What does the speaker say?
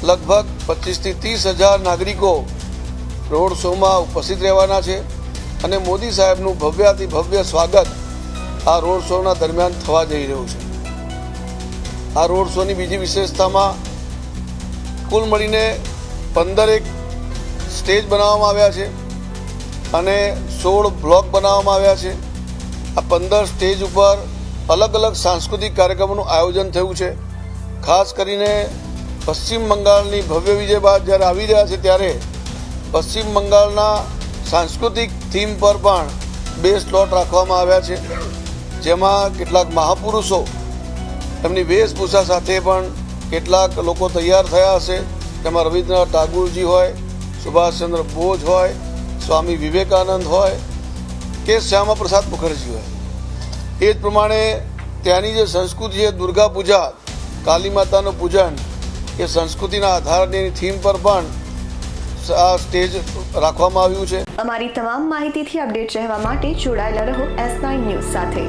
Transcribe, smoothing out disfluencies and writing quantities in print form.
લગભગ 25 થી 30,000 નાગરિકો રોડ શોમાં ઉપસ્થિત રહેવાના છે અને મોદી સાહેબનું ભવ્યાતિ ભવ્ય સ્વાગત આ રોડ શોના દરમિયાન થવા જઈ રહ્યું છે। આ રોડ શોની બીજી વિશેષતામાં કુલ મળીને 15 સ્ટેજ બનાવવામાં આવ્યા છે અને 16 બ્લોક બનાવવામાં આવ્યા છે। આ 15 સ્ટેજ ઉપર અલગ અલગ સાંસ્કૃતિક કાર્યક્રમોનું આયોજન થયું છે। ખાસ કરીને પશ્ચિમ બંગાળની ભવ્ય વિજય બાદ જ્યારે આવી રહ્યા છે ત્યારે પશ્ચિમ બંગાળના સાંસ્કૃતિક થીમ પર પણ 2 સ્લોટ રાખવામાં આવ્યા છે, જેમાં કેટલાક મહાપુરુષો એમની વેશભૂષા સાથે પણ કેટલાક લોકો તૈયાર થયા હશે। તેમાં રવિન્દ્રનાથ ટાગોરજી હોય, સુભાષચંદ્ર બોઝ હોય, સ્વામી વિવેકાનંદ હોય કે શ્યામા પ્રસાદ મુખર્જી હોય। એ જ પ્રમાણે ત્યાંની જે સંસ્કૃતિ છે, દુર્ગા પૂજા, કાલી માતાનું પૂજન, એ સંસ્કૃતિના આધારની થીમ પર પણ આ સ્ટેજ રાખવામાં આવ્યું છે। અમારી તમામ માહિતીથી અપડેટ રહેવા માટે જોડાયેલા રહો S9 ન્યૂઝ સાથે।